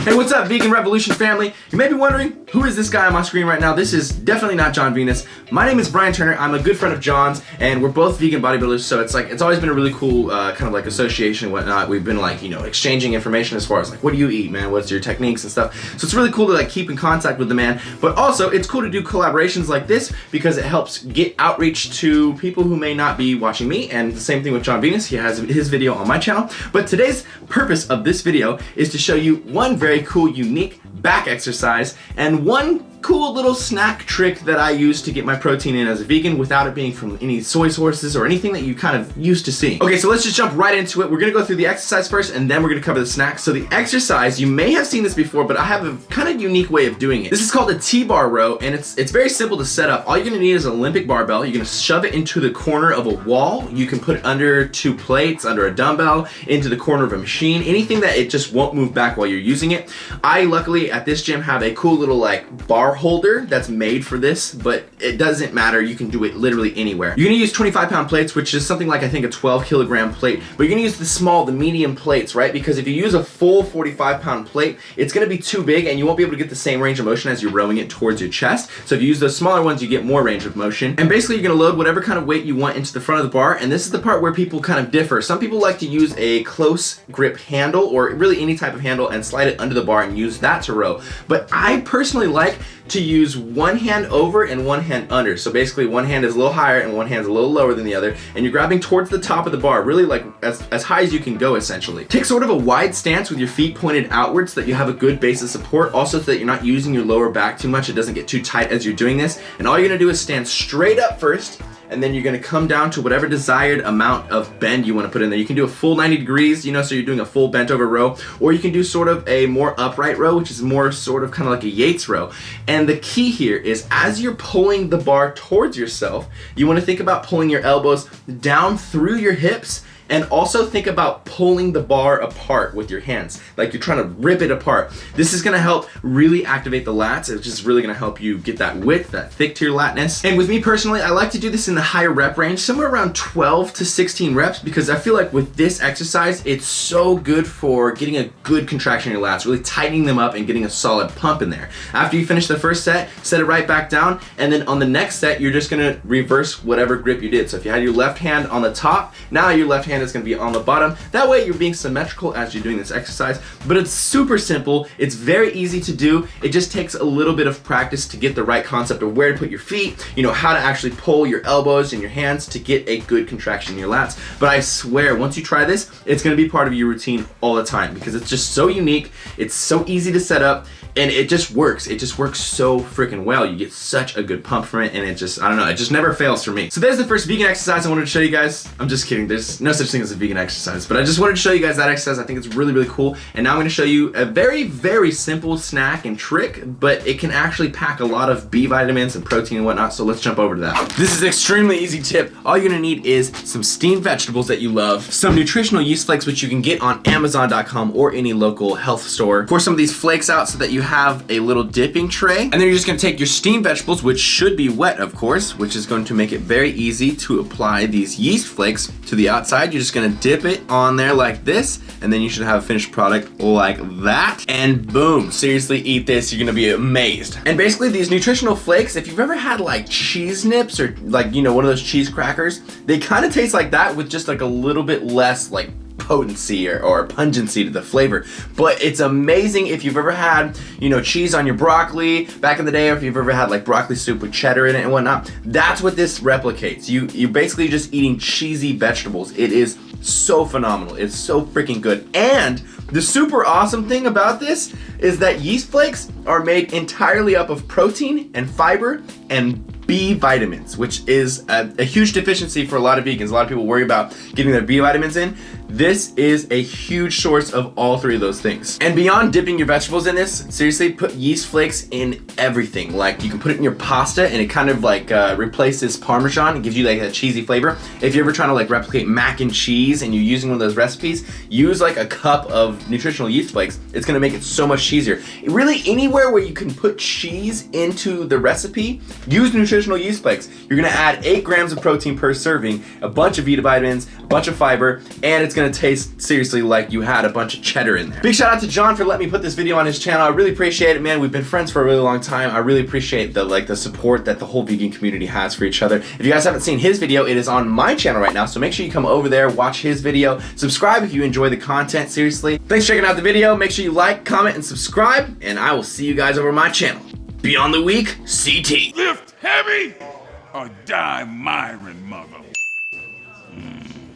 Hey, what's up, Vegan Revolution family? You may be wondering, who is this guy on my screen right now? This is definitely not Jon Venus. My name is Brian Turner. I'm a good friend of Jon's, and we're both vegan bodybuilders, so it's always been a really cool kind of like association and whatnot. We've been like, exchanging information as far as like, what do you eat, man? What's your techniques and stuff? So it's really cool to like keep in contact with the man, but also it's cool to do collaborations like this because it helps get outreach to people who may not be watching me, and the same thing with Jon Venus. He has his video on my channel, but today's purpose of this video is to show you one very cool, unique back exercise and one cool little snack trick that I use to get my protein in as a vegan without it being from any soy sources or anything that you kind of used to seeing. Okay, so let's just jump right into it. We're gonna go through the exercise first and then we're gonna cover the snacks. So the exercise, you may have seen this before, but I have a kind of unique way of doing it. This is called a T-bar row, and it's very simple to set up. All you're gonna need is an Olympic barbell. You're gonna shove it into the corner of a wall. You can put it under 2 plates, under a dumbbell, into the corner of a machine, anything that it just won't move back while you're using it. I luckily at this gym have a cool little like bar holder that's made for this, but it doesn't matter. You can do it literally anywhere. You're gonna use 25-pound plates, which is something like I think a 12-kilogram plate, but you're gonna use the medium plates, right? Because if you use a full 45-pound plate, it's gonna be too big and you won't be able to get the same range of motion as you're rowing it towards your chest. So if you use those smaller ones, you get more range of motion. And basically you're gonna load whatever kind of weight you want into the front of the bar, and this is the part where people kind of differ. Some people like to use a close grip handle or really any type of handle and slide it under the bar and use that to row. But I personally like to use one hand over and one hand under. So basically one hand is a little higher and one hand is a little lower than the other, and you're grabbing towards the top of the bar, really like as high as you can go essentially. Take sort of a wide stance with your feet pointed outwards so that you have a good base of support, also so that you're not using your lower back too much. It doesn't get too tight as you're doing this. And all you're gonna do is stand straight up first, and then you're gonna come down to whatever desired amount of bend you wanna put in there. You can do a full 90 degrees, so you're doing a full bent over row, or you can do sort of a more upright row, which is more sort of kind of like a Yates row. And the key here is as you're pulling the bar towards yourself, you wanna think about pulling your elbows down through your hips, and also think about pulling the bar apart with your hands, like you're trying to rip it apart. This is gonna help really activate the lats. It's just really gonna help you get that width, that thick to your latness. And with me personally, I like to do this in the higher rep range, somewhere around 12 to 16 reps, because I feel like with this exercise, it's so good for getting a good contraction in your lats, really tightening them up and getting a solid pump in there. After you finish the first set, set it right back down, and then on the next set, you're just gonna reverse whatever grip you did. So if you had your left hand on the top, now your left hand is gonna be on the bottom. That way you're being symmetrical as you're doing this exercise, but it's super simple. It's very easy to do. It just takes a little bit of practice to get the right concept of where to put your feet, how to actually pull your elbows and your hands to get a good contraction in your lats. But I swear, once you try this, it's gonna be part of your routine all the time because it's just so unique. It's so easy to set up, and it just works. It just works so freaking well. You get such a good pump from it, and it just, I don't know, it just never fails for me. So there's the first vegan exercise I wanted to show you guys. I'm just kidding, there's no such thing as a vegan exercise, but I just wanted to show you guys that exercise. I think it's really, really cool. And now I'm gonna show you a very, very simple snack and trick, but it can actually pack a lot of B vitamins and protein and whatnot, so let's jump over to that. This is an extremely easy tip. All you're gonna need is some steamed vegetables that you love, some nutritional yeast flakes, which you can get on Amazon.com or any local health store. Pour some of these flakes out so that you have a little dipping tray, and then you're just gonna take your steamed vegetables, which should be wet of course, which is going to make it very easy to apply these yeast flakes to the outside. You're just gonna dip it on there like this, and then you should have a finished product like that, and boom, seriously, eat this, you're gonna be amazed. And basically these nutritional flakes, if you've ever had like cheese nips or like one of those cheese crackers, they kind of taste like that with just like a little bit less like potency or pungency to the flavor. But it's amazing if you've ever had cheese on your broccoli back in the day, or if you've ever had like broccoli soup with cheddar in it and whatnot. That's what this replicates. You're basically just eating cheesy vegetables. It is so phenomenal. It's so freaking good. And the super awesome thing about this is that yeast flakes are made entirely up of protein and fiber and B vitamins, which is a huge deficiency for a lot of vegans. A lot of people worry about getting their B vitamins in. This is a huge source of all three of those things. And beyond dipping your vegetables in this, seriously, put yeast flakes in everything. Like you can put it in your pasta and it kind of like replaces Parmesan. It gives you like a cheesy flavor. If you're ever trying to like replicate mac and cheese and you're using one of those recipes, use like a cup of nutritional yeast flakes. It's gonna make it so much cheesier. Really, anywhere where you can put cheese into the recipe, use nutritional yeast flakes. You're gonna add 8 grams of protein per serving, a bunch of vitamins, a bunch of fiber, and it's gonna taste seriously like you had a bunch of cheddar in there. Big shout out to Jon for letting me put this video on his channel. I really appreciate it, man. We've been friends for a really long time. I really appreciate the support that the whole vegan community has for each other. If you guys haven't seen his video, it is on my channel right now, so make sure you come over there, watch his video, subscribe if you enjoy the content, seriously. Thanks for checking out the video. Make sure you like, comment, and subscribe, and I will see you guys over my channel. Beyond the Week, CT. Lift heavy or die Myron, mother.